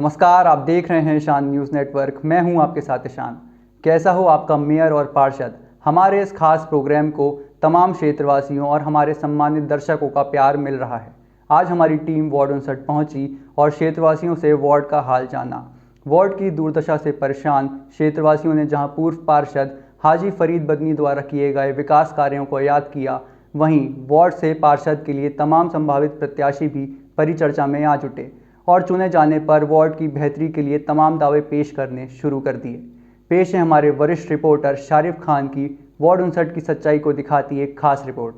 नमस्कार, आप देख रहे हैं ईशान न्यूज़ नेटवर्क। मैं हूं आपके साथ ईशान। कैसा हो आपका मेयर और पार्षद? हमारे इस खास प्रोग्राम को तमाम क्षेत्रवासियों और हमारे सम्मानित दर्शकों का प्यार मिल रहा है। आज हमारी टीम वार्ड 59 पहुंची और क्षेत्रवासियों से वार्ड का हाल जाना। वार्ड की दुर्दशा से परेशान क्षेत्रवासियों ने जहां पूर्व पार्षद हाजी फरीद बदनी द्वारा किए गए विकास कार्यों को याद किया, वहीं वार्ड से पार्षद के लिए तमाम संभावित प्रत्याशी भी परिचर्चा में आ जुटे और चुने जाने पर वार्ड की बेहतरी के लिए तमाम दावे पेश करने शुरू कर दिए। पेश है हमारे वरिष्ठ रिपोर्टर शारिफ खान की वार्ड 59 की सच्चाई को दिखाती एक खास रिपोर्ट।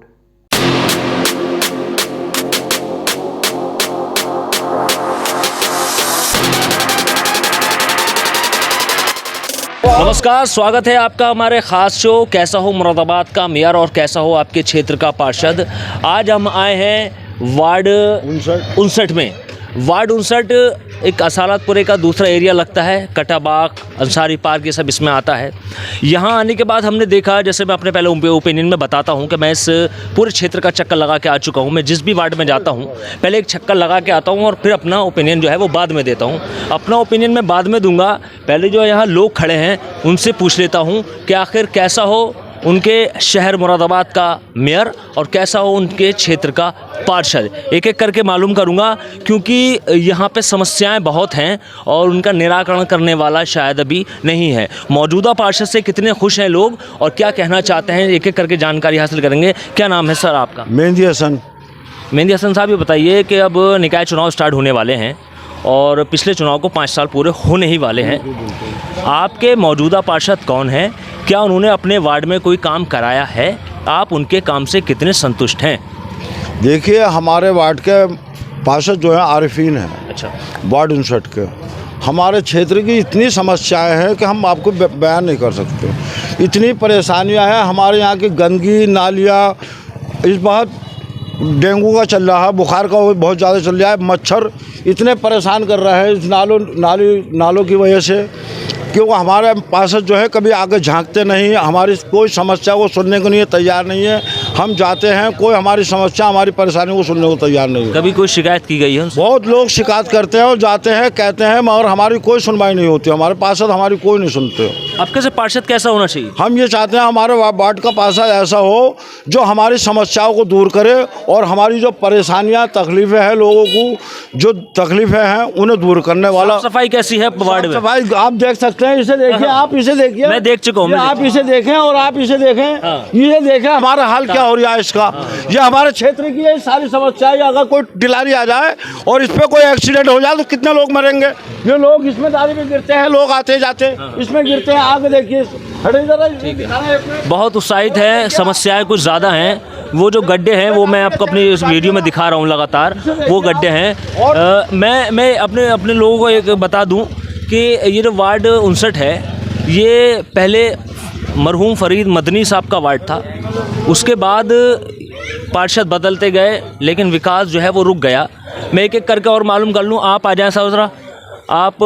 नमस्कार, स्वागत है आपका हमारे ख़ास शो कैसा हो मुरादाबाद का मेयर और कैसा हो आपके क्षेत्र का पार्षद। आज हम आए हैं वार्ड 59 में। वार्ड 59 एक असालतपुरे का दूसरा एरिया लगता है। कटाबाग, अंसारी पार्क, ये सब इसमें आता है। यहाँ आने के बाद हमने देखा, जैसे मैं अपने पहले ओपिनियन में बताता हूँ कि मैं इस पूरे क्षेत्र का चक्कर लगा के आ चुका हूँ। मैं जिस भी वार्ड में जाता हूँ पहले एक चक्कर लगा के आता हूँ और फिर अपना ओपिनियन जो है वो बाद में देता हूँ। अपना ओपिनियन मैं बाद में दूंगा, पहले जो यहाँ लोग खड़े हैं उनसे पूछ लेता हूँ कि आखिर कैसा हो उनके शहर मुरादाबाद का मेयर और कैसा हो उनके क्षेत्र का पार्षद। एक एक करके मालूम करूंगा, क्योंकि यहाँ पे समस्याएं बहुत हैं और उनका निराकरण करने वाला शायद अभी नहीं है। मौजूदा पार्षद से कितने खुश हैं लोग और क्या कहना चाहते हैं, एक एक करके जानकारी हासिल करेंगे। क्या नाम है सर आपका? मेहंदी हसन। मेहंदी हसन साहब, ये बताइए कि अब निकाय चुनाव स्टार्ट होने वाले हैं और पिछले चुनाव को 5 साल पूरे होने ही वाले हैं। आपके मौजूदा पार्षद कौन हैं? क्या उन्होंने अपने वार्ड में कोई काम कराया है? आप उनके काम से कितने संतुष्ट हैं? देखिए, हमारे वार्ड के पार्षद जो है आरिफीन हैं। अच्छा। वार्ड 59 के हमारे क्षेत्र की इतनी समस्याएं हैं कि हम आपको बयान नहीं कर सकते। इतनी परेशानियां हैं हमारे यहाँ की। गंदगी, नालियाँ, इस बार डेंगू का चल रहा है, बुखार का बहुत ज़्यादा चल रहा है। मच्छर इतने परेशान कर रहा है इस नालों की वजह से, क्योंकि हमारे पार्षद जो है कभी आगे झांकते नहीं। हमारी कोई समस्या को सुनने को नहीं तैयार नहीं है। हम जाते हैं, कोई हमारी समस्या, हमारी परेशानी को सुनने को तैयार नहीं है। कभी कोई शिकायत की गई है उनसे? बहुत लोग शिकायत करते हैं और जाते हैं, कहते हैं, मगर हमारी कोई सुनवाई नहीं होती। हमारे पार्षद हमारी कोई नहीं सुनते। आपके से पार्षद कैसा होना चाहिए? हम ये चाहते हैं हमारे वार्ड का पार्षद ऐसा हो जो हमारी समस्याओं को दूर करे और हमारी जो परेशानियाँ, तकलीफ़ें हैं, लोगों को जो तकलीफ़ें हैं उन्हें दूर करने वाला। सफाई कैसी है वार्ड में? सफाई आप देख सकते हैं, इसे देखिए, आप इसे देखिए। मैं देख चुका हूँ। आप इसे देखें और आप इसे देखें। हाँ। ये देखें हमारा हाल क्या हो रहा है इसका। ये हमारे क्षेत्र की ये सारी समस्याएं, अगर कोई डिलारी आ जाए और इस पे कोई एक्सीडेंट हो जाए तो कितने लोग मरेंगे। ये लोग इसमें दारी में गिरते हैं, लोग आते जाते इसमें गिरते हैं। आगे देखिए, बहुत उत्साहित है। समस्याएं कुछ ज़्यादा हैं। वो जो गड्ढे हैं वो मैं आपको अपनी इस वीडियो में दिखा रहा हूँ लगातार, वो गड्ढे हैं। मैं अपने लोगों को एक बता दूँ कि ये जो वार्ड 59 है, ये पहले मरहूम फरीद मदनी साहब का वार्ड था। उसके बाद पार्षद बदलते गए, लेकिन विकास जो है वो रुक गया। मैं एक एक करके और मालूम कर लूँ। आप आ जाएं साहब। आप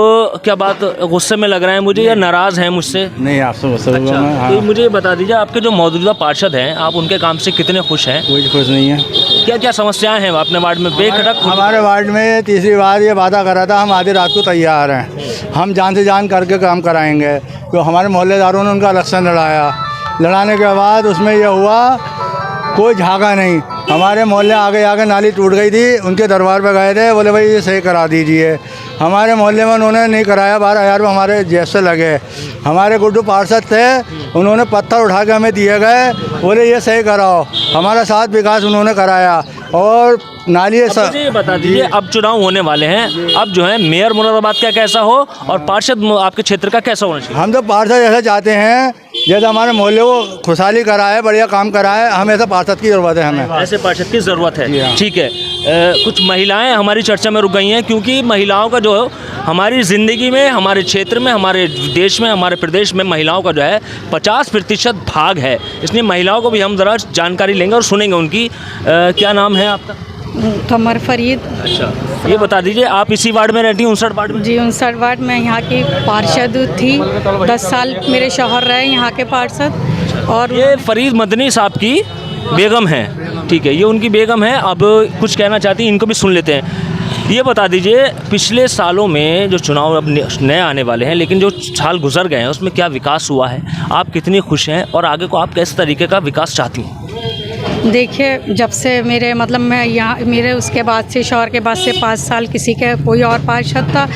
क्या बात, गुस्से में लग रहे हैं मुझे या नाराज़ हैं मुझसे? नहीं, आपसे गुस्सा अच्छा, हाँ। तो मुझे बता दीजिए, आपके जो मौजूदा पार्षद हैं, आप उनके काम से कितने खुश हैं? कोई खुश नहीं है। क्या क्या समस्याएं हैं अपने वार्ड में? बेखटक हमारे वार्ड में तीसरी बार ये वादा करा था, हम आधी रात को तैयार हैं, हम जान से जान करके काम कराएंगे। तो हमारे मोहल्लेदारों ने उनका इलेक्शन लड़ाने के बाद उसमें यह हुआ, कोई झाँका नहीं। हमारे मोहल्ले आगे नाली टूट गई थी, उनके दरबार पे गए थे, बोले भाई ये सही करा दीजिए। हमारे मोहल्ले में उन्होंने नहीं कराया। 12,000 रुपये हमारे जेब से लगे। हमारे गुड्डू पार्षद थे, उन्होंने पत्थर उठा के हमें दिए गए, बोले ये सही कराओ। हमारा साथ विकास उन्होंने कराया और नाली मुझे बता दीजिए, अब चुनाव होने वाले हैं, अब जो है मेयर मुरादाबाद का कैसा हो और पार्षद आपके क्षेत्र का कैसा होना चाहिए? हम तो पार्षद ऐसा चाहते हैं जैसे हमारे मोहल्ले को खुशहाली कराए, बढ़िया काम कराए। हमें ऐसा पार्षद की ज़रूरत है, हमें ऐसे पार्षद की ज़रूरत है। ठीक है। कुछ महिलाएं हमारी चर्चा में रुक गई हैं, क्योंकि महिलाओं का जो हमारी ज़िंदगी में, हमारे क्षेत्र में, हमारे देश में, हमारे प्रदेश में महिलाओं का जो है 50% भाग है। इसलिए महिलाओं को भी हम ज़रा जानकारी लेंगे और सुनेंगे उनकी। क्या नाम है आपका? कमर फरीद। अच्छा, ये बता दीजिए, आप इसी वार्ड में रहती हैं, 59 वार्ड में? जी, 59 वार्ड में यहाँ की पार्षद थी। 10 साल मेरे शौहर रहे यहाँ के पार्षद। और ये फरीद मदनी साहब की बेगम है। ठीक है, ये उनकी बेगम है। अब कुछ कहना चाहती हैं, इनको भी सुन लेते हैं। ये बता दीजिए, पिछले सालों में जो चुनाव अब नए आने वाले हैं, लेकिन जो साल गुजर गए हैं उसमें क्या विकास हुआ है, आप कितनी खुश हैं और आगे को आप किस तरीके का विकास चाहती हैं? देखिए, जब से मेरे मतलब मैं यहाँ मेरे उसके बाद से शौहर के बाद से 5 साल किसी के कोई और पार्षद था,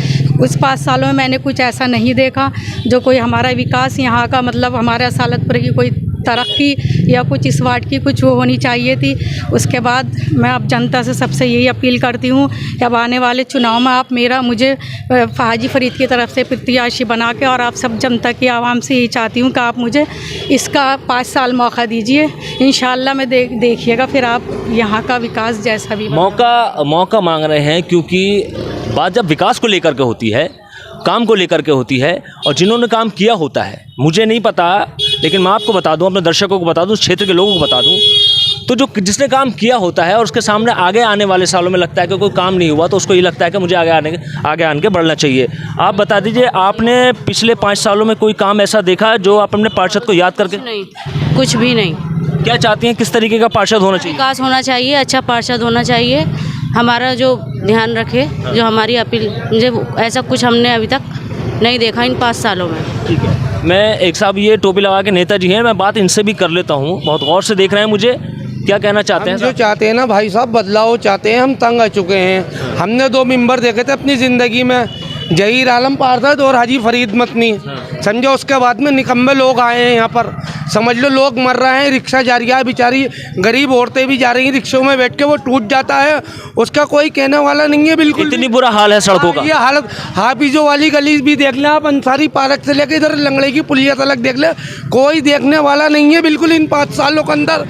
उस 5 सालों में मैंने कुछ ऐसा नहीं देखा जो कोई हमारा विकास यहाँ का मतलब हमारे सालतपुर की कोई तरक्की या कुछ इस वार्ड की कुछ वो होनी चाहिए थी। उसके बाद मैं अब जनता से सबसे यही अपील करती हूँ कि अब आने वाले चुनाव में आप मुझे हाजी फरीद की तरफ से प्रत्याशी बना के, और आप सब जनता की आवाम से यही चाहती हूँ कि आप मुझे इसका 5 साल मौका दीजिए। इंशाल्लाह मैं देखिएगा फिर आप यहाँ का विकास जैसा भी मौका मांग रहे हैं, क्योंकि बात जब विकास को लेकर के होती है, काम को लेकर के होती है, और जिन्होंने काम किया होता है, मुझे नहीं पता लेकिन मैं आपको बता दूं, अपने दर्शकों को बता दूं, क्षेत्र के लोगों को बता दूं, तो जो जिसने काम किया होता है और उसके सामने आगे आने वाले सालों में लगता है कि कोई काम नहीं हुआ, तो उसको ये लगता है कि मुझे आगे आने के बढ़ना चाहिए। आप बता दीजिए, आपने पिछले 5 सालों में कोई काम ऐसा देखा जो आप अपने पार्षद को याद करके? नहीं, कुछ भी नहीं। क्या चाहती हैं, किस तरीके का पार्षद होना चाहिए? विकास होना चाहिए, अच्छा पार्षद होना चाहिए, हमारा जो ध्यान रखे, जो हमारी अपील, मुझे ऐसा कुछ हमने अभी तक नहीं देखा इन 5 सालों में। ठीक है, मैं एक साहब ये टोपी लगा के नेताजी हैं, मैं बात इनसे भी कर लेता हूँ, बहुत गौर से देख रहे हैं मुझे, क्या कहना चाहते हैं? जो चाहते हैं ना भाई साहब, बदलाव चाहते हैं, हम तंग आ चुके हैं। हमने 2 मेंबर देखे थे अपनी ज़िंदगी में, जहीर आलम पार्षद और हाजी फरीद मतनी, समझो। उसके बाद में निकम्मे लोग आए हैं यहाँ पर, समझ लो लोग मर रहे हैं, रिक्शा जा रही है बेचारी, गरीब औरतें भी जा रही हैं रिक्शों में बैठ के, वो टूट जाता है, उसका कोई कहने वाला नहीं है। बिल्कुल इतनी बुरा हाल है सड़कों का। ये हालत, हाफिजों वाली गली भी देख लें आप, अंसारी पार्क से लेकर इधर लंगड़े की पुलिया तक देख ले, कोई देखने वाला नहीं है बिल्कुल इन 5 सालों के अंदर।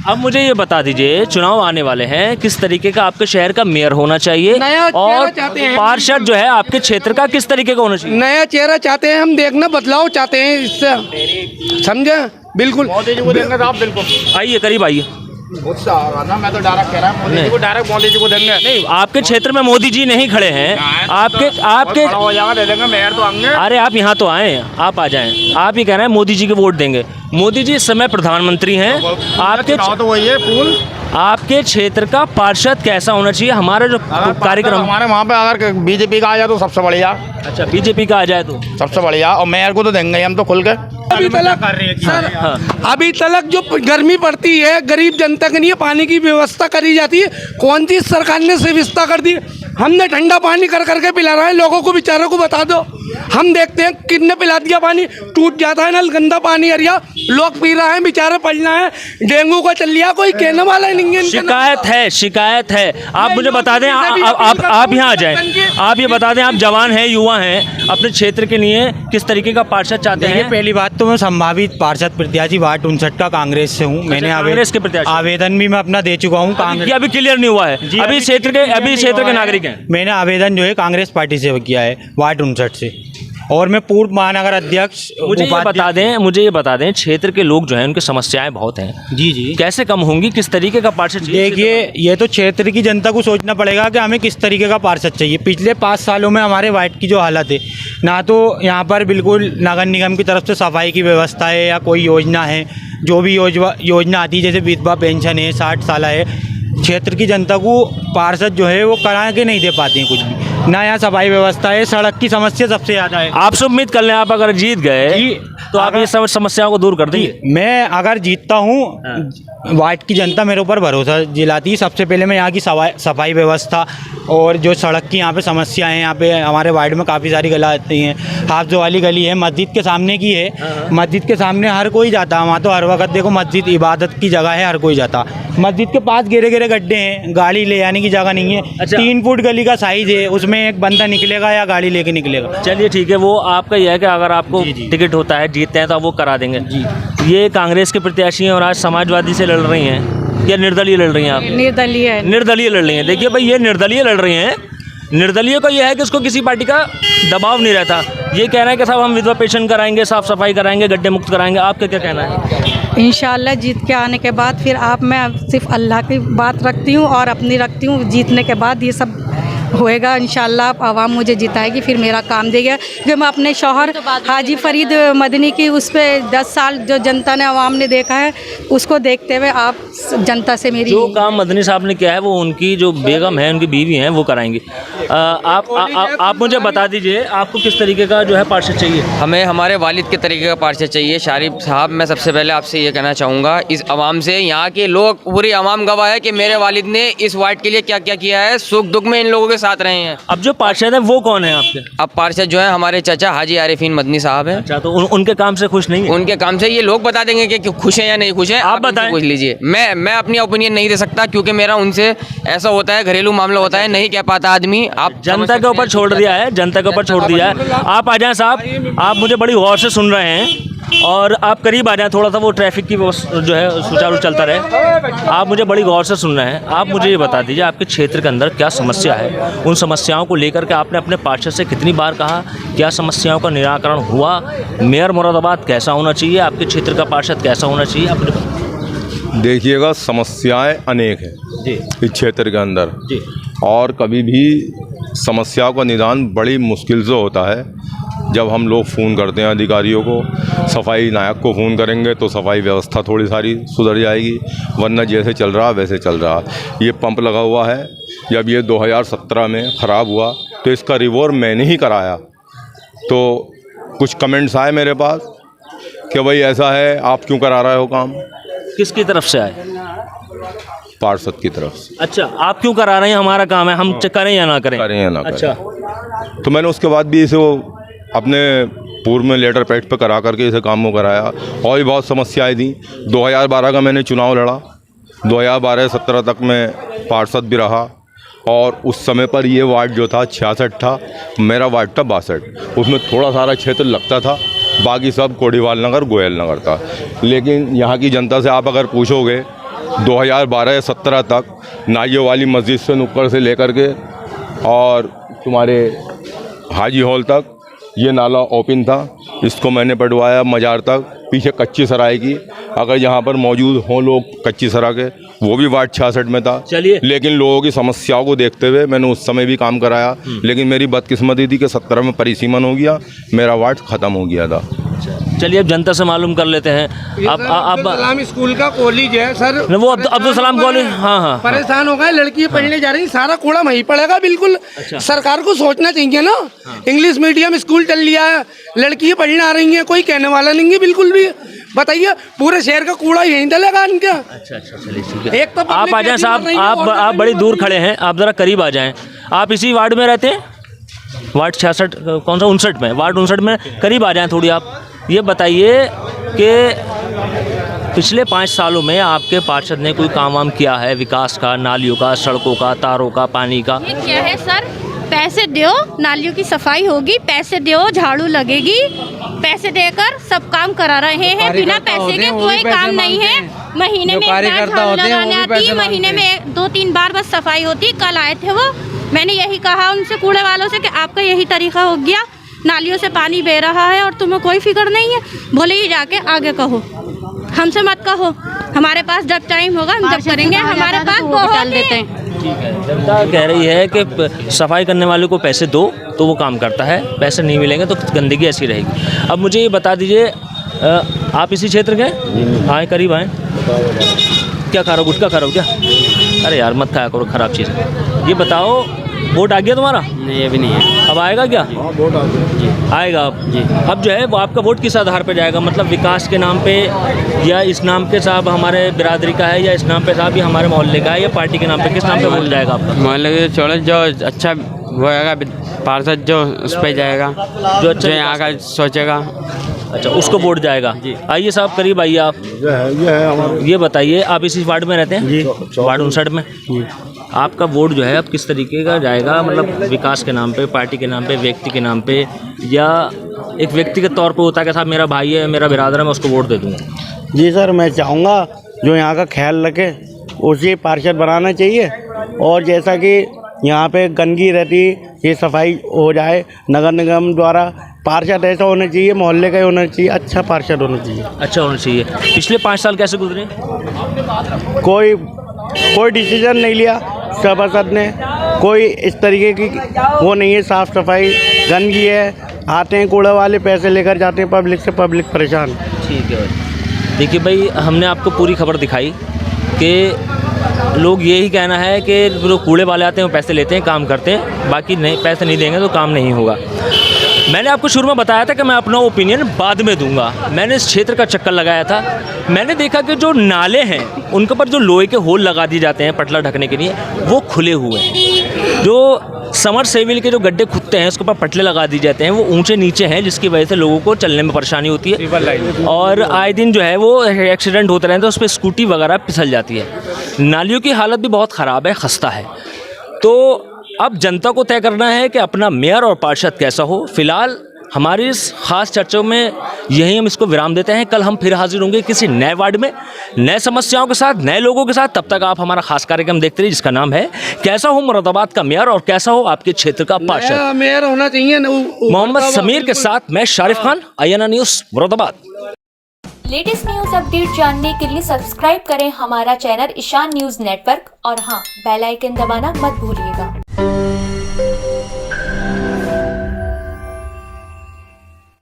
अब मुझे ये बता दीजिए, चुनाव आने वाले हैं, किस तरीके का आपके शहर का मेयर होना चाहिए, नया और चाहते हैं पार्षद जो है आपके क्षेत्र का किस तरीके का होना चाहिए? नया चेहरा चाहते हैं हम, देखना बदलाव चाहते हैं इससे, समझे? बिल्कुल मोदी जी को देंगे साहब, बिल्कुल। आइए, करीब आइए। गुस्सा आ रहा ना, मैं तो डायरेक्ट कह रहा हूँ मोदी जी को, डायरेक्ट मोदी जी को देंगे। नहीं, आपके क्षेत्र में मोदी जी नहीं खड़े हैं, आपके हो जाएगा, दे देंगे, मेयर तो आएंगे। अरे आप यहाँ तो आए, आप आ जाएं। आप ही कह रहे हैं मोदी जी के वोट देंगे। मोदी जी इस समय प्रधानमंत्री हैं। आपके तो वही है फूल। आपके क्षेत्र का पार्षद कैसा होना चाहिए? हमारे जो कार्यक्रम, हमारे वहाँ पे अगर बीजेपी का आ जाए तो सबसे बढ़िया। अच्छा, बीजेपी का आ जाए तो सबसे बढ़िया, और मेयर को तो देंगे हम तो खुल के। अभी तक जो गर्मी पड़ती है गरीब जनता के लिए पानी की व्यवस्था करी जाती है, कौन सी सरकार ने व्यवस्था कर दी? हमने ठंडा पानी कर करके पिला रहा है लोगों को, बेचारों को बता दो। हम देखते हैं कितने पिला दिया पानी, टूट जाता है नल, गंदा पानी आ रहा, लोग पी रहे हैं, बेचारे पड़ना है, डेंगू का चल लिया, कोई कहने वाला नहीं है। शिकायत है। आप मुझे बता दें, आप यहाँ आ जाएं, आप ये बता दें, आप जवान हैं, युवा हैं, अपने क्षेत्र के लिए किस तरीके का पार्षद चाहते हैं? पहली बात तो मैं संभावित पार्षद प्रत्याशी वार्ड 59 का कांग्रेस से हूँ। मैंने कांग्रेस के प्रत्याशी आवेदन भी मैं अपना दे चुका हूँ। अभी क्लियर नहीं हुआ है, अभी क्षेत्र के नागरिक हैं। मैंने आवेदन जो है कांग्रेस पार्टी से किया है वार्ड 59 से, और मैं पूर्व महानगर अध्यक्ष। मुझे ये बता दें, क्षेत्र के लोग जो हैं उनकी समस्याएं बहुत हैं। जी, कैसे कम होंगी, किस तरीके का पार्षद चाहिए? देखिए, ये तो क्षेत्र की जनता को सोचना पड़ेगा कि हमें किस तरीके का पार्षद चाहिए। पिछले 5 सालों में हमारे वार्ड की जो हालत है, ना तो यहाँ पर बिल्कुल नगर निगम की तरफ से सफाई की व्यवस्था है या कोई योजना है, जो भी योजना आती है जैसे विधवा पेंशन है, 60 साल है, क्षेत्र की जनता को पार्षद जो है वो करा के नहीं दे पाते हैं कुछ भी। ना यहाँ सफाई व्यवस्था है, सड़क की समस्या सबसे ज़्यादा है। आपसे उम्मीद कर लें, आप अगर जीत गए तो आप ये सब समस्याओं को दूर कर देंगे। मैं अगर जीतता हूँ, वार्ड की जनता मेरे ऊपर भरोसा दिलाती है। सबसे पहले मैं यहाँ की सफाई व्यवस्था और जो सड़क की यहाँ पे समस्या है, यहाँ पे हमारे वार्ड में काफ़ी सारी गला आती हैं। हाफजो वाली गली है, मस्जिद के सामने की है, मस्जिद के सामने हर कोई जाता है वहाँ, तो हर वक्त देखो मस्जिद इबादत की जगह है, हर कोई जाता। मस्जिद के पास गेरे गड्ढे हैं, गाड़ी ले आने की जगह नहीं है। अच्छा। 3 फुट गली का साइज़ है, उसमें एक बंदा निकलेगा या गाड़ी लेके निकलेगा। चलिए ठीक है, वो आपका यह है कि अगर आपको टिकट होता है, जीतते हैं तो आप वो करा देंगे। जी, ये कांग्रेस के प्रत्याशी हैं और आज समाजवादी से लड़ रही हैं, या निर्दलीय लड़ रही हैं? आप निर्दलीय लड़ रही हैं। देखिए भाई, ये निर्दलीय लड़ रही हैं। निर्दलीय का यह है कि उसको किसी पार्टी का दबाव नहीं रहता। ये कह रहा है कि साहब हम विधवा पेंशन कराएंगे, साफ सफाई कराएंगे, गड्ढे मुक्त कराएंगे। आपका क्या कहना है? इंशाल्लाह जीत के आने के बाद फिर मैं सिर्फ अल्लाह की बात रखती हूँ और अपनी रखती हूँ। जीतने के बाद ये सब होएगा इंशाल्लाह। आवाम मुझे जिताएगी, फिर मेरा काम देगा। क्योंकि मैं अपने शौहर हाजी फरीद मदनी की उस पर 10 साल जो जनता ने आवाम ने देखा है, उसको देखते हुए आप जनता से मेरी जो काम मदनी साहब ने किया है वो उनकी जो बेगम है, उनकी बीवी हैं, वो कराएंगी। आप मुझे बता दीजिए आपको किस तरीके का जो है पार्षद चाहिए? हमें हमारे वालिद के तरीके का पार्षद चाहिए। शारिफ साहब, मैं सबसे पहले आपसे ये कहना चाहूँगा, इस आवाम से, यहाँ के लोग, पूरी आवाम गवाह है कि मेरे वालिद ने इस वार्ड के लिए क्या क्या किया है। सुख दुख में इन लोगों के साथ रहे हैं। अब जो पार्षद है वो कौन है आपके? अब पार्षद जो है हमारे चाचा हाजी आरिफीन मदनी साहब हैं। अच्छा, तो उनके काम से खुश नहीं है? उनके काम से ये लोग बता देंगे कि खुश हैं या नहीं खुश हैं। आप बताएं। पूछ लीजिए। मैं अपनी ओपिनियन नहीं दे सकता, क्योंकि मेरा उनसे ऐसा होता है, घरेलू मामला होता है, नहीं कह पाता आदमी। आप जनता के ऊपर छोड़ दिया है, जनता के ऊपर छोड़ दिया है। आप आ जाएं साहब, आप मुझे बड़ी गौर से सुन रहे हैं और आप करीब आ जाएं, थोड़ा सा वो ट्रैफिक की जो है सुचारू चलता रहे। आप मुझे बड़ी गौर से सुन रहे हैं। आप मुझे ये बता दीजिए आपके क्षेत्र के अंदर क्या समस्या है, उन समस्याओं को लेकर के आपने अपने पार्षद से कितनी बार कहा, क्या समस्याओं का निराकरण हुआ? मेयर मुरादाबाद कैसा होना चाहिए, आपके क्षेत्र का पार्षद कैसा होना चाहिए? अपने देखिएगा, समस्याएं अनेक हैं जी इस क्षेत्र के अंदर जी, और कभी भी समस्याओं का निदान बड़ी मुश्किल से होता है। जब हम लोग फ़ोन करते हैं अधिकारियों को, सफाई नायक को फ़ोन करेंगे तो सफाई व्यवस्था थोड़ी सारी सुधर जाएगी, वरना जैसे चल रहा वैसे चल रहा। ये पंप लगा हुआ है, जब ये 2017 में ख़राब हुआ तो इसका रिवोर मैंने ही कराया। तो कुछ कमेंट्स आए मेरे पास कि भाई ऐसा है, आप क्यों करा रहे हो काम? किसकी तरफ से आए? पार्षद की तरफ से। अच्छा, आप क्यों करा रहे हैं? हमारा काम है, हम करें या ना करें? करें या ना करें। अच्छा, तो मैंने उसके बाद भी इसे अपने पूर्व में लेटर पैड पे करा करके इसे काम को कराया। और भी बहुत समस्याएं थी। 2012 का मैंने चुनाव लड़ा, 2012-17 तक मैं पार्षद भी रहा, और उस समय पर ये वार्ड जो था 66 था, मेरा वार्ड था 62। उसमें थोड़ा सारा क्षेत्र लगता था, बाकी सब कोडीवाल नगर, गोयल नगर था। लेकिन यहाँ की जनता से आप अगर पूछोगे, 2012-17 तक नाइयो वाली मस्जिद से नुक्कड़ से लेकर के और तुम्हारे हाजी हॉल तक ये नाला ओपन था, इसको मैंने पटवाया मजार तक। पीछे कच्ची सराय की, अगर यहाँ पर मौजूद हों लोग कच्ची सराय के, वो भी वार्ड 66 में था। चलिए, लेकिन लोगों की समस्याओं को देखते हुए मैंने उस समय भी काम कराया। लेकिन मेरी बदकिस्मती थी कि 17 में परिसीमन हो गया, मेरा वार्ड ख़त्म हो गया था। चलिए अब जनता से मालूम कर लेते हैं। अब अब्दुल सलाम स्कूल का कॉलेज है सर, वो अब्दुल सलाम कॉलेज। हाँ, परेशान हो गए, लड़की पढ़ने जा रही, सारा कूड़ा वहीं पड़ेगा। बिल्कुल सरकार को सोचना चाहिए ना। इंग्लिश मीडियम स्कूल चल लिया है, लड़की पढ़ने आ रही हैं, कोई कहने वाला नहीं है बिल्कुल भी। बताइए, पूरे शहर का कूड़ा यहीं डलेगा इनका। अच्छा, चलिए ठीक है। एक तो आप आ जाएं साहब, आप बड़ी दूर खड़े हैं, आप ज़रा करीब आ जाएं। आप इसी वार्ड में रहते हैं? वार्ड 66, कौन सा? 59 में। वार्ड 59 में करीब आ जाएं थोड़ी। आप ये बताइए कि पिछले 5 सालों में आपके पार्षद ने कोई काम वाम किया है विकास का, नालियों का, सड़कों का, तारों का, पानी का? ये क्या है सर, पैसे दो, नालियों की सफाई होगी, पैसे दो, झाड़ू लगेगी, पैसे देकर सब काम करा रहे हैं। बिना पैसे के कोई काम नहीं है। महीने में एक बार झाड़ू लगाने आती है, महीने में 2-3 बार बस सफाई होती। कल आए थे वो, मैंने यही कहा उनसे, कूड़े वालों से, कि आपका यही तरीका हो गया, नालियों से पानी बह रहा है और तुम्हें कोई फिक्र नहीं है। बोले ये जाके आगे कहो, हमसे मत कहो, हमारे पास जब टाइम होगा हम जब करेंगे, हमारे पास बहुत देते हैं। ठीक है, जनता कह रही है कि सफाई करने वाले को पैसे दो तो वो काम करता है, पैसे नहीं मिलेंगे तो गंदगी ऐसी रहेगी। अब मुझे ये बता दीजिए, आप इसी क्षेत्र के? आए करीब आए। क्या खा रहे हो? गुटखा खा रहे हो क्या? अरे यार मत खाया करो, ख़राब चीज़। ये बताओ, वोट आ गया तुम्हारा? नहीं, अभी नहीं है। अब आएगा क्या? वोट आएगा अब जी। अब जो है वो आपका वोट किस आधार पे जाएगा? मतलब विकास के नाम पे, या इस नाम के साहब हमारे बिरादरी का है, या इस नाम पे साहब ये हमारे मोहल्ले का है, या पार्टी के नाम पे? किस नाम पे वोट जाएगा आपका? मोहल्ले के छोड़ो, जो अच्छा होएगा पार्षद जो उस पर जाएगा, जो अच्छा यहाँ का सोचेगा। अच्छा, उसको वोट जाएगा। आइए साहब, करीब आइए आप। ये बताइए, आप इसी वार्ड में रहते हैं? वार्ड 59 में। आपका वोट जो है अब किस तरीके का जाएगा? मतलब विकास के नाम पे, पार्टी के नाम पे, व्यक्ति के नाम पे, या एक व्यक्तिगत तौर पे होता है कि साहब मेरा भाई है, मेरा बिरादर है, मैं उसको वोट दे दूँगा? जी सर, मैं चाहूँगा जो यहाँ का ख्याल रखे उसे पार्षद बनाना चाहिए। और जैसा कि यहाँ पे गंदगी रहती, ये सफाई हो जाए नगर निगम द्वारा। पार्षद ऐसा होना चाहिए, मोहल्ले का ही होना चाहिए, अच्छा पार्षद होना चाहिए। अच्छा होना चाहिए। पिछले 5 साल कैसे गुजरे? कोई कोई डिसीजन नहीं लिया सभासद ने, कोई इस तरीके की वो नहीं है, साफ़ सफाई, गंदगी है, आते हैं कूड़े वाले पैसे लेकर जाते हैं पब्लिक से, पब्लिक परेशान। ठीक है भाई। देखिए भाई, हमने आपको पूरी खबर दिखाई कि लोग यही कहना है कि जो कूड़े वाले आते हैं वो पैसे लेते हैं, काम करते हैं, बाकी नहीं, पैसे नहीं देंगे तो काम नहीं होगा। मैंने आपको शुरू में बताया था कि मैं अपना ओपिनियन बाद में दूंगा। मैंने इस क्षेत्र का चक्कर लगाया था, मैंने देखा कि जो नाले हैं उनके ऊपर जो लोहे के होल लगा दिए जाते हैं पटला ढकने के लिए, वो खुले हुए हैं। जो समर सेविल के जो गड्ढे खुदते हैं उसके ऊपर पटले लगा दिए जाते हैं, वो ऊंचे नीचे हैं, जिसकी वजह से लोगों को चलने में परेशानी होती है और आए दिन जो है वो एक्सीडेंट होते रहते हैं, उस पर स्कूटी वगैरह फिसल जाती है। नालियों की हालत भी बहुत ख़राब है, खस्ता है। तो अब जनता को तय करना है कि अपना मेयर और पार्षद कैसा हो। फिलहाल हमारी इस खास चर्चा में यही हम इसको विराम देते हैं। कल हम फिर हाजिर होंगे किसी नए वार्ड में, नए समस्याओं के साथ, नए लोगों के साथ। तब तक आप हमारा खास कार्यक्रम देखते रहिए जिसका नाम है कैसा हो मुरादाबाद का मेयर और कैसा हो आपके क्षेत्र का पार्षद। मेयर होना चाहिए मोहम्मद समीर के साथ मैं Sharif Khan, INA news Moradabad. Latest news update जानने के लिए सब्सक्राइब करें हमारा चैनल ईशान न्यूज नेटवर्क और हाँ, बेल आइकन दबाना मत भूलिएगा।